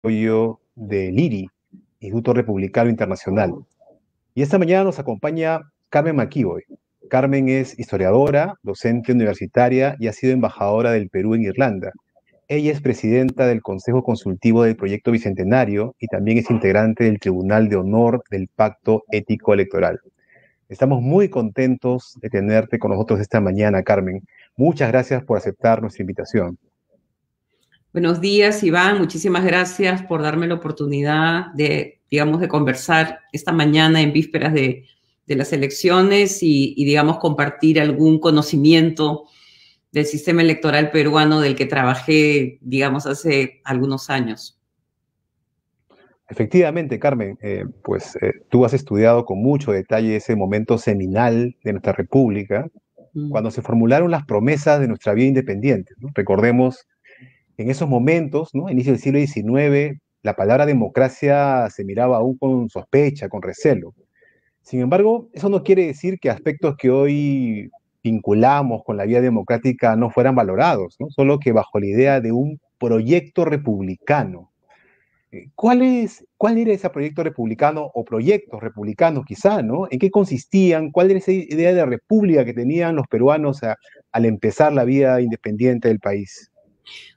desarrollo del IRI, Instituto Republicano Internacional. Y esta mañana nos acompaña Carmen McKeown. Carmen es historiadora, docente universitaria y ha sido embajadora del Perú en Irlanda. Ella es presidenta del Consejo Consultivo del Proyecto Bicentenario y también es integrante del Tribunal de Honor del Pacto Ético Electoral. Estamos muy contentos de tenerte con nosotros esta mañana, Carmen. Muchas gracias por aceptar nuestra invitación. Buenos días, Iván. Muchísimas gracias por darme la oportunidad de, digamos, de conversar esta mañana en vísperas de las elecciones y, digamos, compartir algún conocimiento del sistema electoral peruano del que trabajé, digamos, hace algunos años. Efectivamente, Carmen, tú has estudiado con mucho detalle ese momento seminal de nuestra República, cuando se formularon las promesas de nuestra vía independiente, ¿no? Recordemos, en esos momentos, ¿no? Inicio del siglo XIX, la palabra democracia se miraba aún con sospecha, con recelo. Sin embargo, eso no quiere decir que aspectos que hoy vinculamos con la vía democrática no fueran valorados, ¿no? Solo que bajo la idea de un proyecto republicano. ¿Cuál era ese proyecto republicano o proyectos republicanos quizá, ¿no? ¿En qué consistían? ¿Cuál era esa idea de república que tenían los peruanos al empezar la vida independiente del país?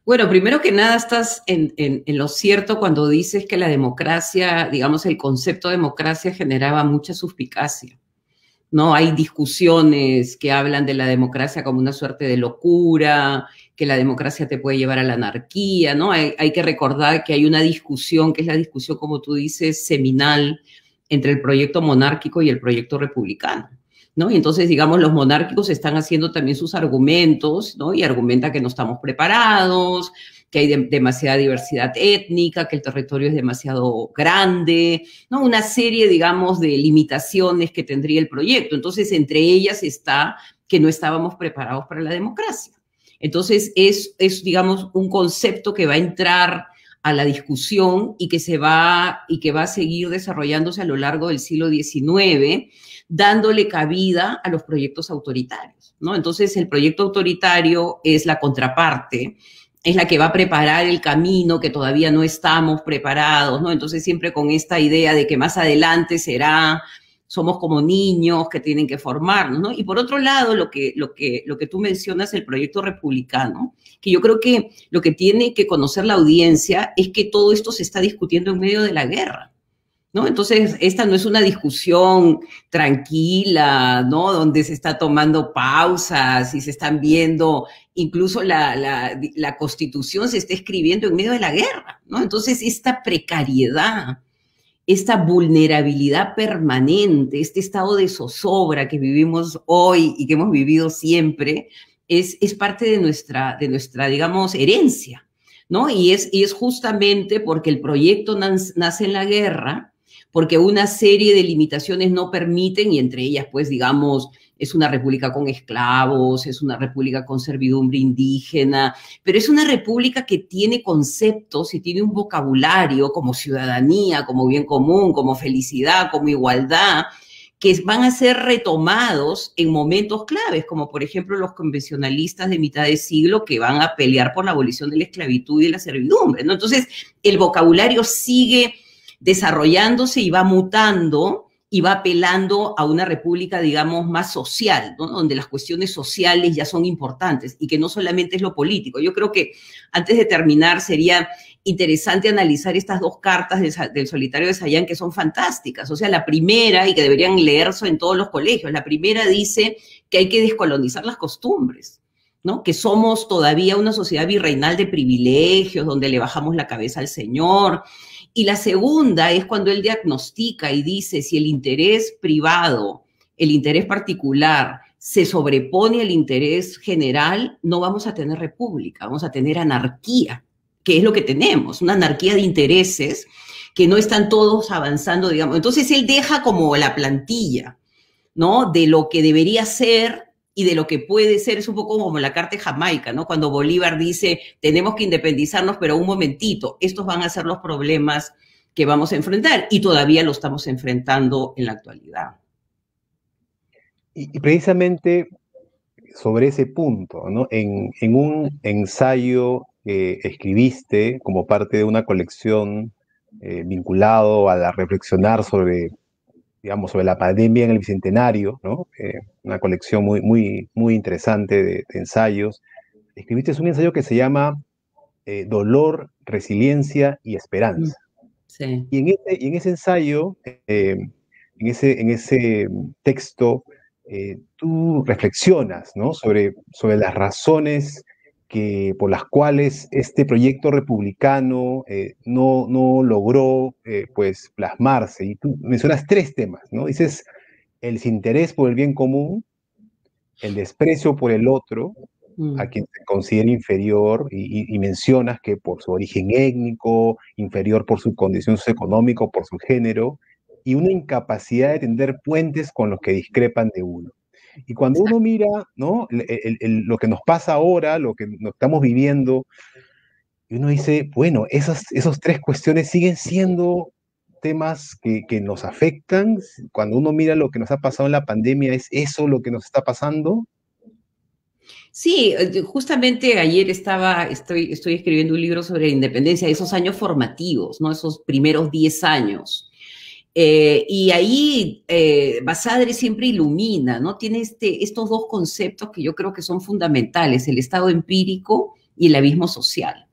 Bueno, primero que nada estás en lo cierto cuando dices que la democracia, digamos, el concepto de democracia generaba mucha suspicacia. ¿No? Hay discusiones que hablan de la democracia como una suerte de locura, que la democracia te puede llevar a la anarquía, ¿no? Hay que recordar que hay una discusión, que es la discusión, como tú dices, seminal entre el proyecto monárquico y el proyecto republicano, ¿no? Y entonces, digamos, los monárquicos están haciendo también sus argumentos, ¿no? Y argumenta que no estamos preparados, que hay demasiada diversidad étnica, que el territorio es demasiado grande, ¿no? Una serie, digamos, de limitaciones que tendría el proyecto. Entonces, entre ellas está que no estábamos preparados para la democracia. Entonces, es digamos, un concepto que va a entrar a la discusión y que va a seguir desarrollándose a lo largo del siglo XIX, dándole cabida a los proyectos autoritarios, ¿no? Entonces, el proyecto autoritario es la contraparte, es la que va a preparar el camino que todavía no estamos preparados, ¿no? Entonces siempre con esta idea de que más adelante somos como niños que tienen que formarnos, ¿no? Y por otro lado, lo que tú mencionas, el proyecto republicano, que yo creo que lo que tiene que conocer la audiencia es que todo esto se está discutiendo en medio de la guerra, ¿no? Entonces, esta no es una discusión tranquila, ¿no? Donde se está tomando pausas y se están viendo, incluso la Constitución se está escribiendo en medio de la guerra, ¿no? Entonces, esta precariedad, esta vulnerabilidad permanente, este estado de zozobra que vivimos hoy y que hemos vivido siempre, es parte de nuestra, digamos, herencia, ¿no? Y es justamente porque el proyecto nace en la guerra, porque una serie de limitaciones no permiten, y entre ellas, pues, digamos, es una república con esclavos, es una república con servidumbre indígena, pero es una república que tiene conceptos y tiene un vocabulario como ciudadanía, como bien común, como felicidad, como igualdad, que van a ser retomados en momentos claves, como por ejemplo los convencionalistas de mitad de siglo que van a pelear por la abolición de la esclavitud y de la servidumbre, ¿no? Entonces, el vocabulario sigue desarrollándose y va mutando y va apelando a una república, digamos, más social, ¿no? Donde las cuestiones sociales ya son importantes y que no solamente es lo político. Yo creo que antes de terminar sería interesante analizar estas dos cartas del Solitario de Sayán que son fantásticas. O sea, la primera, y que deberían leerse en todos los colegios, la primera dice que hay que descolonizar las costumbres, ¿no? Que somos todavía una sociedad virreinal de privilegios, donde le bajamos la cabeza al Señor. Y la segunda es cuando él diagnostica y dice si el interés privado, el interés particular, se sobrepone al interés general, no vamos a tener república, vamos a tener anarquía, que es lo que tenemos, una anarquía de intereses que no están todos avanzando, digamos. Entonces él deja como la plantilla, ¿no? De lo que debería ser y de lo que puede ser. Es un poco como la Carta de Jamaica, ¿no? Cuando Bolívar dice, tenemos que independizarnos, pero un momentito, estos van a ser los problemas que vamos a enfrentar, y todavía lo estamos enfrentando en la actualidad. Y precisamente sobre ese punto, ¿no? En un ensayo, que escribiste como parte de una colección vinculado a la reflexionar sobre, digamos, sobre la pandemia en el Bicentenario, ¿no? Una colección muy interesante de ensayos. Escribiste un ensayo que se llama Dolor, Resiliencia y Mm, Esperanza. sí. Y en ese ensayo, en ese texto, tú reflexionas, ¿no? Sobre las razones por las cuales este proyecto republicano no logró pues plasmarse. Y tú mencionas tres temas, ¿no? Dices el desinterés por el bien común, el desprecio por el otro, a Mm, quien se considera inferior, y mencionas que por su origen étnico, inferior por su condición socioeconómica, por su género, y una incapacidad de tender puentes con los que discrepan de uno. Y cuando uno exacto. mira, ¿no? Lo que nos pasa ahora, lo que nos estamos viviendo, y uno dice, bueno, esos tres cuestiones siguen siendo temas que nos afectan. Cuando uno mira lo que nos ha pasado en la pandemia, ¿es eso lo que nos está pasando? Sí, justamente ayer estoy escribiendo un libro sobre la independencia, esos años formativos, ¿no? Esos primeros 10 años. Y ahí Basadre siempre ilumina, ¿no? Tiene estos dos conceptos que yo creo que son fundamentales, el estado empírico y el abismo social,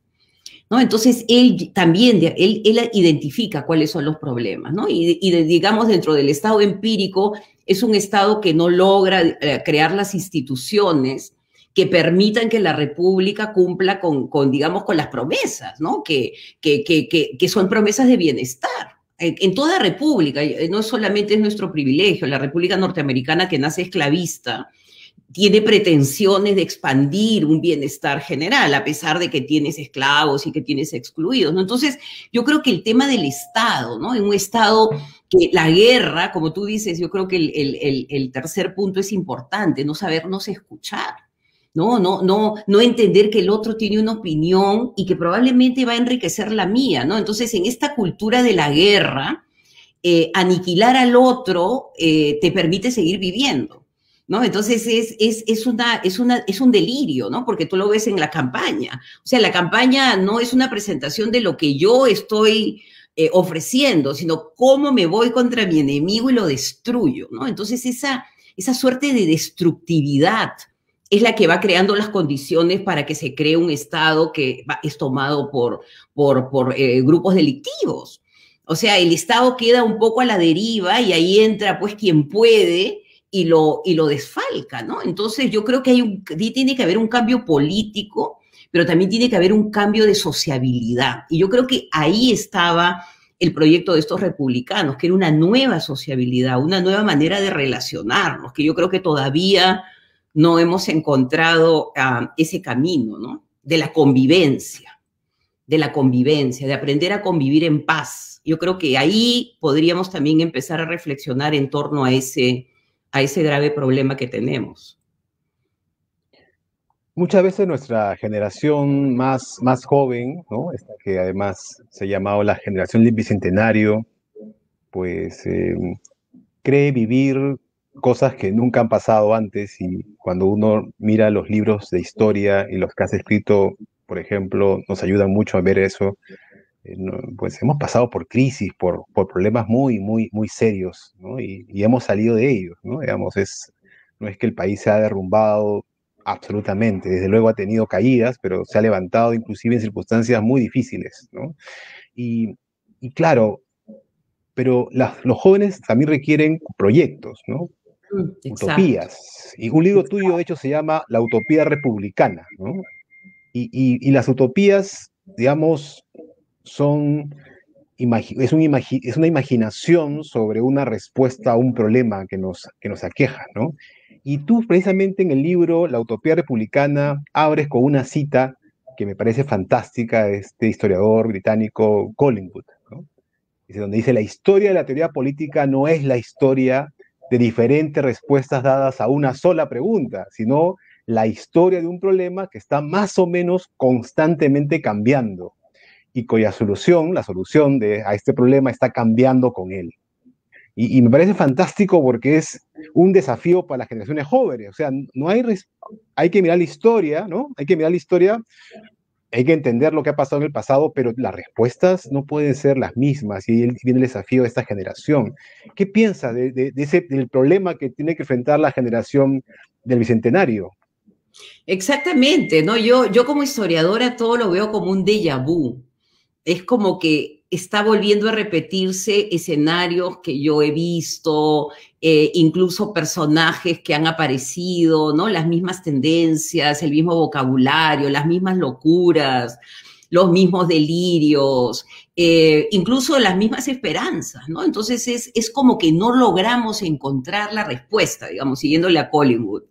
¿no? Entonces, él también, él identifica cuáles son los problemas, ¿no? Digamos, dentro del estado empírico, es un estado que no logra crear las instituciones que permitan que la República cumpla digamos, con las promesas, ¿no? Que son promesas de bienestar. En toda república, no solamente es nuestro privilegio, la República Norteamericana que nace esclavista, tiene pretensiones de expandir un bienestar general, a pesar de que tienes esclavos y que tienes excluidos, ¿no? Entonces, yo creo que el tema del Estado, ¿no? En un Estado que la guerra, como tú dices, yo creo que el tercer punto es importante, no sabernos escuchar. No entender que el otro tiene una opinión y que probablemente va a enriquecer la mía, ¿no? Entonces, en esta cultura de la guerra, aniquilar al otro te permite seguir viviendo. ¿No? Entonces es un delirio, ¿no? Porque tú lo ves en la campaña. O sea, la campaña no es una presentación de lo que yo estoy ofreciendo, sino cómo me voy contra mi enemigo y lo destruyo, ¿no? Entonces esa suerte de destructividad es la que va creando las condiciones para que se cree un Estado que es tomado por grupos delictivos. O sea, el Estado queda un poco a la deriva y ahí entra pues quien puede y lo desfalca, ¿no? Entonces yo creo que tiene que haber un cambio político, pero también tiene que haber un cambio de sociabilidad. Y yo creo que ahí estaba el proyecto de estos republicanos, que era una nueva sociabilidad, una nueva manera de relacionarnos, que yo creo que todavía no hemos encontrado ese camino, ¿no? De la convivencia, de aprender a convivir en paz. Yo creo que ahí podríamos también empezar a reflexionar en torno a ese grave problema que tenemos. Muchas veces nuestra generación más joven, ¿no? Esta que además se ha llamado la generación del bicentenario, pues cree vivir cosas que nunca han pasado antes, y cuando uno mira los libros de historia y los que has escrito, por ejemplo, nos ayudan mucho a ver eso. Pues hemos pasado por crisis, por problemas muy serios, ¿no? Y hemos salido de ellos, ¿no? Digamos, no es que el país se ha derrumbado absolutamente, desde luego ha tenido caídas, pero se ha levantado inclusive en circunstancias muy difíciles, ¿no? Y, y claro, pero los jóvenes también requieren proyectos, ¿no? Exacto, Utopías. Y un libro tuyo, de exacto. hecho, se llama La Utopía Republicana, ¿no? Y las utopías, digamos, son es una imaginación sobre una respuesta a un problema que nos aqueja, ¿no? Y tú, precisamente en el libro La Utopía Republicana, abres con una cita que me parece fantástica de este historiador británico Collingwood, ¿no? Dice, donde dice, la historia de la teoría política no es la historia de diferentes respuestas dadas a una sola pregunta, sino la historia de un problema que está más o menos constantemente cambiando y cuya solución, la solución a este problema está cambiando con él. Y me parece fantástico porque es un desafío para las generaciones jóvenes. O sea, no hay, hay que mirar la historia, ¿no? Hay que mirar la historia hay que entender lo que ha pasado en el pasado, pero las respuestas no pueden ser las mismas, y ahí viene el desafío de esta generación. ¿Qué piensa del problema que tiene que enfrentar la generación del Bicentenario? Exactamente, ¿no? Yo como historiadora todo lo veo como un déjà vu. Es como que está volviendo a repetirse escenarios que yo he visto, incluso personajes que han aparecido, ¿no? Las mismas tendencias, el mismo vocabulario, las mismas locuras, los mismos delirios, incluso las mismas esperanzas, ¿no? Entonces es como que no logramos encontrar la respuesta, digamos, siguiéndole a Collingwood.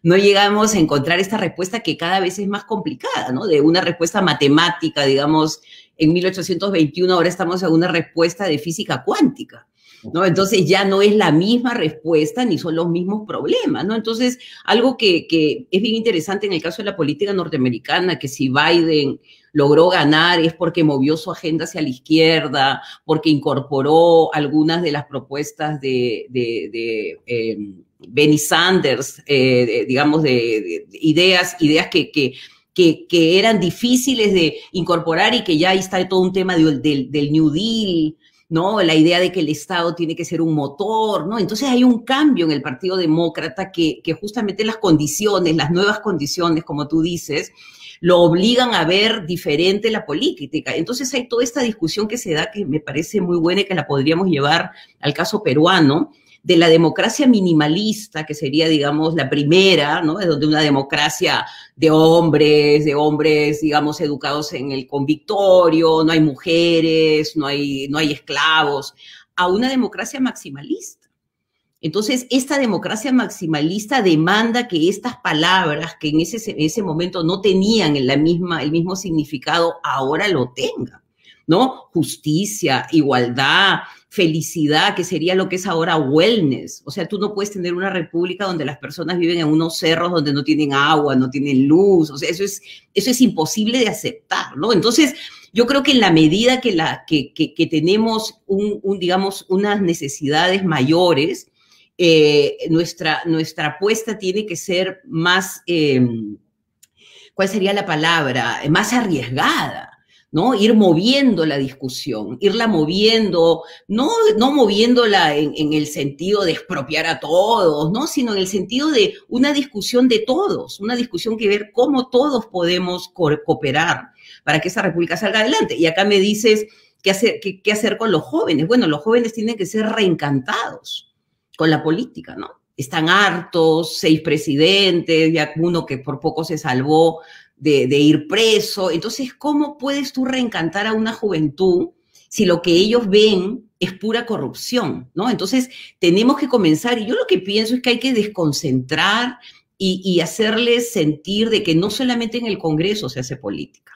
No llegamos a encontrar esta respuesta que cada vez es más complicada, ¿no? De una respuesta matemática, digamos, en 1821 ahora estamos en una respuesta de física cuántica, ¿no? Entonces ya no es la misma respuesta ni son los mismos problemas, ¿no? Entonces, algo que es bien interesante en el caso de la política norteamericana, que si Biden logró ganar es porque movió su agenda hacia la izquierda, porque incorporó algunas de las propuestas de Bernie Sanders, digamos, de ideas que eran difíciles de incorporar y que ya ahí está todo un tema del New Deal, ¿no? La idea de que el Estado tiene que ser un motor, ¿no? Entonces hay un cambio en el Partido Demócrata que justamente las condiciones, las nuevas condiciones, como tú dices, lo obligan a ver diferente la política. Entonces hay toda esta discusión que se da que me parece muy buena y que la podríamos llevar al caso peruano, de la democracia minimalista, que sería, digamos, la primera, ¿no? Es donde una democracia de hombres, digamos, educados en el convictorio, no hay mujeres, no hay esclavos, a una democracia maximalista. Entonces, esta democracia maximalista demanda que estas palabras que en ese momento no tenían el mismo significado, ahora lo tengan, ¿no? Justicia, igualdad, felicidad, que sería lo que es ahora wellness. O sea, tú no puedes tener una república donde las personas viven en unos cerros donde no tienen agua, no tienen luz. O sea, eso es imposible de aceptar, ¿no? Entonces, yo creo que en la medida que tenemos digamos, unas necesidades mayores, nuestra apuesta tiene que ser más, ¿cuál sería la palabra? Más arriesgada, ¿no? Ir moviendo la discusión, irla moviendo, no moviéndola en el sentido de expropiar a todos, ¿no? Sino en el sentido de una discusión de todos, una discusión que ver cómo todos podemos cooperar para que esa república salga adelante. Y acá me dices, ¿qué hacer con los jóvenes? Bueno, los jóvenes tienen que ser reencantados con la política, ¿no? Están hartos, 6 presidentes, ya uno que por poco se salvó de ir preso. Entonces, ¿cómo puedes tú reencantar a una juventud si lo que ellos ven es pura corrupción, ¿no? Entonces, tenemos que comenzar, y yo lo que pienso es que hay que desconcentrar y hacerles sentir de que no solamente en el Congreso se hace política,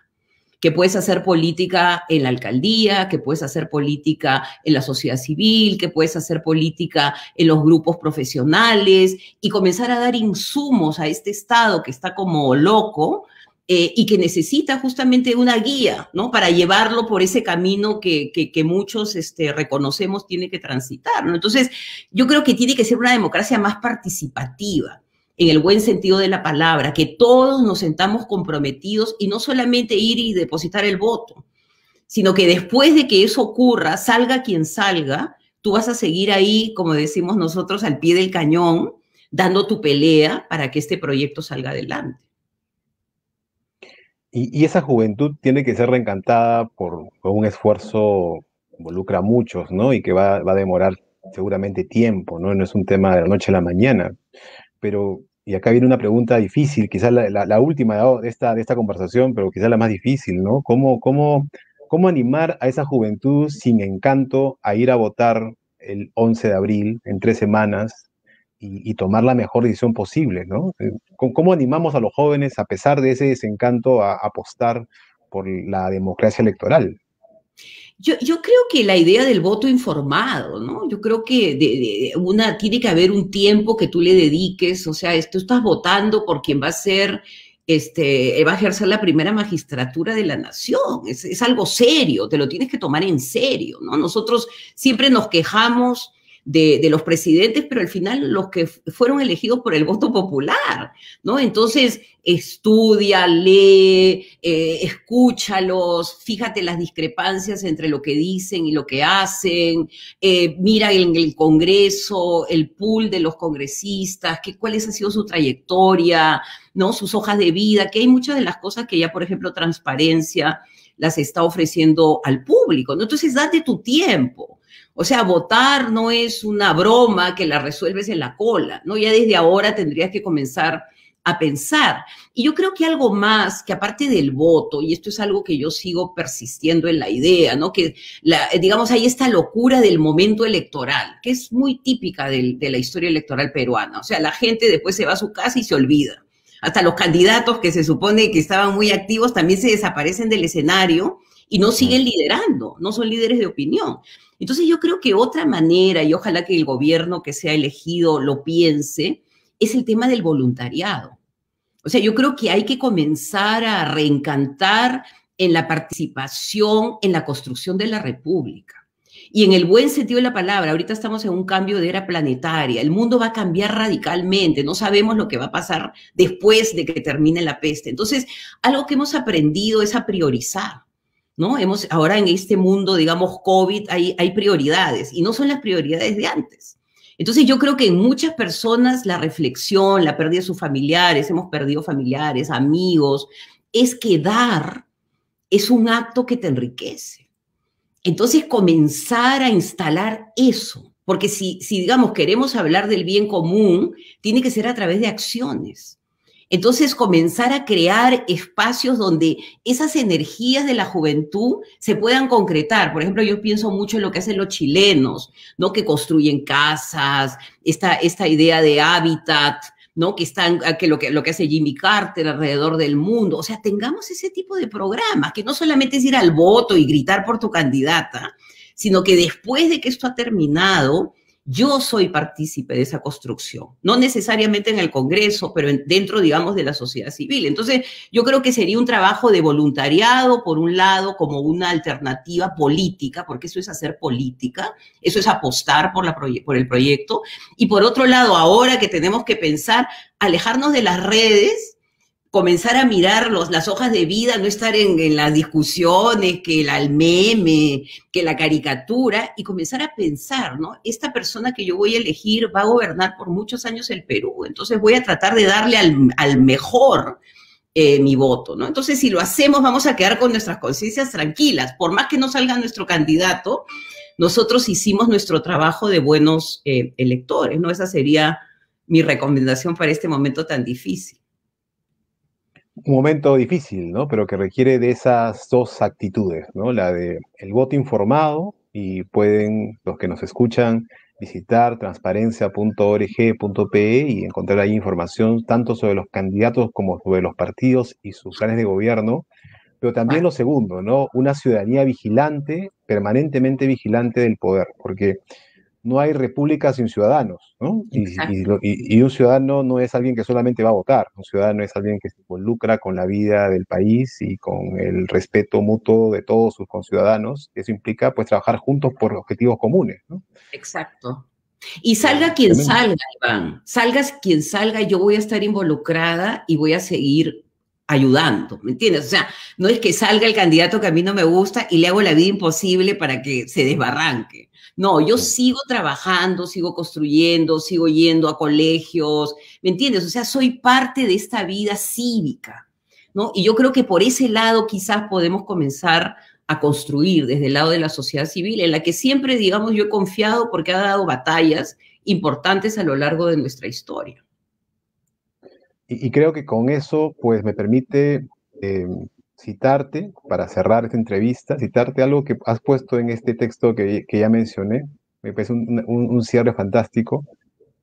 que puedes hacer política en la alcaldía, que puedes hacer política en la sociedad civil, que puedes hacer política en los grupos profesionales y comenzar a dar insumos a este Estado que está como loco y que necesita justamente una guía, ¿no? Para llevarlo por ese camino que muchos reconocemos tiene que transitar, ¿no? Entonces, yo creo que tiene que ser una democracia más participativa, en el buen sentido de la palabra, que todos nos sentamos comprometidos y no solamente ir y depositar el voto, sino que después de que eso ocurra, salga quien salga, tú vas a seguir ahí, como decimos nosotros, al pie del cañón, dando tu pelea para que este proyecto salga adelante. Y esa juventud tiene que ser reencantada por un esfuerzo que involucra a muchos, ¿no? Y que va a demorar seguramente tiempo, ¿no? No es un tema de la noche a la mañana. Pero, y acá viene una pregunta difícil, quizás la última de esta conversación, pero quizás la más difícil, ¿no? ¿Cómo animar a esa juventud sin encanto a ir a votar el 11 de abril, en 3 semanas, y tomar la mejor decisión posible, ¿no? ¿Cómo animamos a los jóvenes, a pesar de ese desencanto, a apostar por la democracia electoral? Yo creo que la idea del voto informado, ¿no? Yo creo que tiene que haber un tiempo que tú le dediques, o sea, tú estás votando por quien va a ser, va a ejercer la primera magistratura de la nación, es algo serio, te lo tienes que tomar en serio, ¿no? Nosotros siempre nos quejamos de los presidentes, pero al final los que fueron elegidos por el voto popular, ¿no? Entonces, estudia, lee, escúchalos, fíjate las discrepancias entre lo que dicen y lo que hacen, mira en el Congreso, el pool de los congresistas, cuál ha sido su trayectoria, ¿no? Sus hojas de vida, que hay muchas de las cosas que ya, por ejemplo, Transparencia las está ofreciendo al público, ¿no? Entonces, date tu tiempo. O sea, votar no es una broma que la resuelves en la cola, ¿no? Ya desde ahora tendrías que comenzar a pensar. Y yo creo que algo más, que aparte del voto, y esto es algo que yo sigo persistiendo en la idea, ¿no? Que, digamos, hay esta locura del momento electoral, que es muy típica de la historia electoral peruana. O sea, la gente después se va a su casa y se olvida. Hasta los candidatos que se supone que estaban muy activos también se desaparecen del escenario y no siguen liderando, no son líderes de opinión. Entonces yo creo que otra manera, y ojalá que el gobierno que sea elegido lo piense, es el tema del voluntariado. O sea, yo creo que hay que comenzar a reencantar en la participación en la construcción de la República. Y en el buen sentido de la palabra, ahorita estamos en un cambio de era planetaria, el mundo va a cambiar radicalmente, no sabemos lo que va a pasar después de que termine la peste. Entonces, algo que hemos aprendido es a priorizar, ¿no? Ahora en este mundo, digamos, COVID, hay prioridades, y no son las prioridades de antes. Entonces, yo creo que en muchas personas la reflexión, la pérdida de sus familiares, hemos perdido familiares, amigos, es que dar es un acto que te enriquece. Entonces, comenzar a instalar eso, porque si, digamos, queremos hablar del bien común, tiene que ser a través de acciones. Entonces, comenzar a crear espacios donde esas energías de la juventud se puedan concretar. Por ejemplo, yo pienso mucho en lo que hacen los chilenos, ¿no? Que construyen casas, esta idea de hábitat, ¿no? Que lo que hace Jimmy Carter alrededor del mundo. O sea, tengamos ese tipo de programas, que no solamente es ir al voto y gritar por tu candidata, sino que después de que esto ha terminado, yo soy partícipe de esa construcción, no necesariamente en el Congreso, pero dentro, digamos, de la sociedad civil. Entonces, yo creo que sería un trabajo de voluntariado, por un lado, como una alternativa política, porque eso es hacer política, eso es apostar por el proyecto, y por otro lado, ahora que tenemos que pensar, alejarnos de las redes, comenzar a mirar las hojas de vida, no estar en las discusiones, que el meme, que la caricatura, y comenzar a pensar, ¿no? Esta persona que yo voy a elegir va a gobernar por muchos años el Perú, entonces voy a tratar de darle al mejor mi voto, ¿no? Entonces, si lo hacemos, vamos a quedar con nuestras conciencias tranquilas. Por más que no salga nuestro candidato, nosotros hicimos nuestro trabajo de buenos electores, ¿no? Esa sería mi recomendación para este momento tan difícil. Un momento difícil, ¿no? Pero que requiere de esas dos actitudes, ¿no? La de el voto informado, y pueden los que nos escuchan visitar transparencia.org.pe y encontrar ahí información tanto sobre los candidatos como sobre los partidos y sus planes de gobierno, pero también lo segundo, ¿no? Una ciudadanía vigilante, permanentemente vigilante del poder, porque no hay república sin ciudadanos, ¿no? Y un ciudadano no es alguien que solamente va a votar, un ciudadano es alguien que se involucra con la vida del país y con el respeto mutuo de todos sus conciudadanos. Eso implica, pues, trabajar juntos por objetivos comunes, ¿no? Exacto. Y salga quien salga, Iván, salgas quien salga, yo voy a estar involucrada y voy a seguir ayudando, ¿me entiendes? O sea, no es que salga el candidato que a mí no me gusta y le hago la vida imposible para que se desbarranque. No, yo sigo trabajando, sigo construyendo, sigo yendo a colegios, ¿me entiendes? O sea, soy parte de esta vida cívica, ¿no? Y yo creo que por ese lado quizás podemos comenzar a construir desde el lado de la sociedad civil, en la que siempre, digamos, yo he confiado porque ha dado batallas importantes a lo largo de nuestra historia. Y creo que con eso, pues, me permite citarte, para cerrar esta entrevista, citarte algo que has puesto en este texto que ya mencioné. Me parece un cierre fantástico,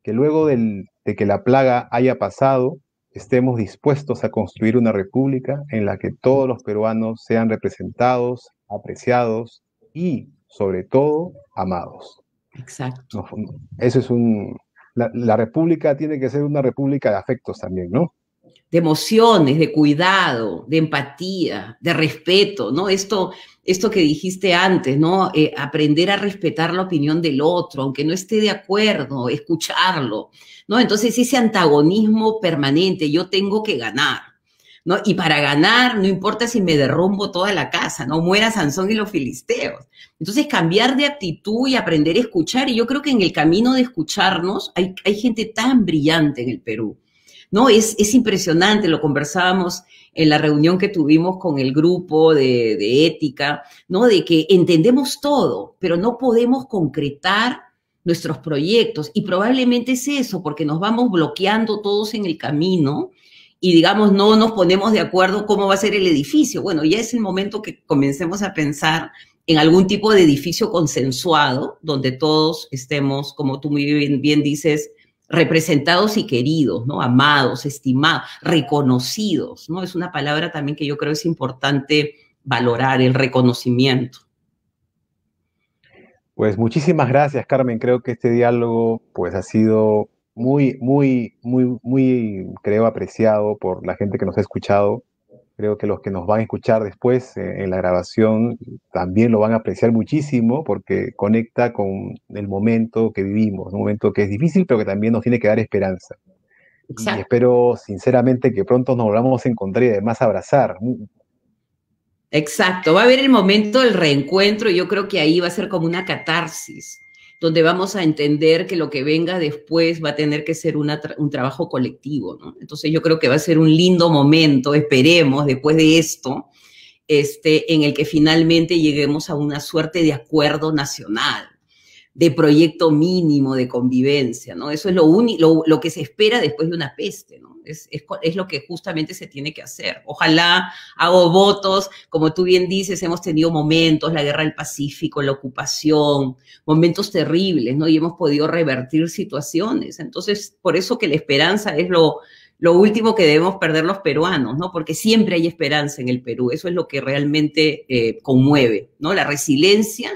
que luego de que la plaga haya pasado, estemos dispuestos a construir una república en la que todos los peruanos sean representados, apreciados y, sobre todo, amados. Exacto. Eso es la república tiene que ser una república de afectos también, ¿no? de emociones, de cuidado, de empatía, de respeto, ¿no? Esto que dijiste antes, ¿no? Aprender a respetar la opinión del otro, aunque no esté de acuerdo, escucharlo, ¿no? Entonces ese antagonismo permanente, yo tengo que ganar, ¿no? Y para ganar, no importa si me derrumbo toda la casa, ¿no? Muera Sansón y los filisteos. Entonces, cambiar de actitud y aprender a escuchar. Y yo creo que en el camino de escucharnos hay gente tan brillante en el Perú, ¿no? Es impresionante, lo conversábamos en la reunión que tuvimos con el grupo de ética, ¿no? De que entendemos todo, pero no podemos concretar nuestros proyectos. Y probablemente es eso, porque nos vamos bloqueando todos en el camino y digamos, no nos ponemos de acuerdo cómo va a ser el edificio. Bueno, ya es el momento que comencemos a pensar en algún tipo de edificio consensuado, donde todos estemos, como tú muy bien dices, representados y queridos, ¿no? Amados, estimados, reconocidos, ¿no? Es una palabra también que yo creo es importante valorar, el reconocimiento. Pues muchísimas gracias, Carmen. Creo que este diálogo pues ha sido muy, creo, apreciado por la gente que nos ha escuchado. Creo que los que nos van a escuchar después en la grabación también lo van a apreciar muchísimo porque conecta con el momento que vivimos, un momento que es difícil, pero que también nos tiene que dar esperanza. Y Exacto. espero sinceramente que pronto nos volvamos a encontrar y además abrazar. Exacto, va a haber el momento del reencuentro y yo creo que ahí va a ser como una catarsis, donde vamos a entender que lo que venga después va a tener que ser un trabajo colectivo, ¿no? Entonces yo creo que va a ser un lindo momento, esperemos, después de esto, en el que finalmente lleguemos a una suerte de acuerdo nacional, de proyecto mínimo de convivencia, ¿no? Eso es lo que se espera después de una peste, ¿no? Es lo que justamente se tiene que hacer. Ojalá hago votos, como tú bien dices, hemos tenido momentos, la guerra del Pacífico, la ocupación, momentos terribles, ¿no? Y hemos podido revertir situaciones. Entonces, por eso que la esperanza es lo último que debemos perder los peruanos, ¿no? Porque siempre hay esperanza en el Perú. Eso es lo que realmente conmueve, ¿no? La resiliencia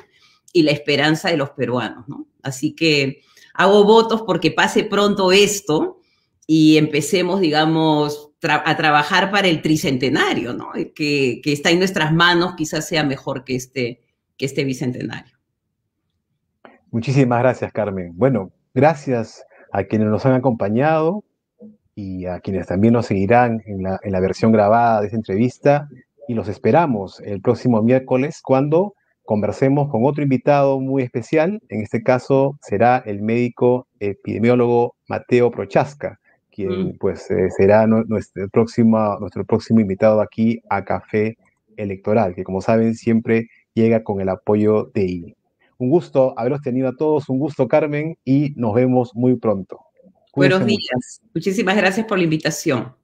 y la esperanza de los peruanos, ¿no? Así que hago votos porque pase pronto esto y empecemos, digamos, a trabajar para el tricentenario, ¿no? Que está en nuestras manos, quizás sea mejor que este bicentenario. Muchísimas gracias, Carmen. Bueno, gracias a quienes nos han acompañado y a quienes también nos seguirán en la versión grabada de esta entrevista. Y los esperamos el próximo miércoles cuando conversemos con otro invitado muy especial. En este caso será el médico epidemiólogo Mateo Prochaska, Mm. quien pues será nuestro próximo invitado aquí a Café Electoral, que como saben siempre llega con el apoyo de INE. Un gusto haberos tenido a todos, un gusto Carmen y nos vemos muy pronto. Buenos Cuídense mucho. días. Muchísimas gracias por la invitación.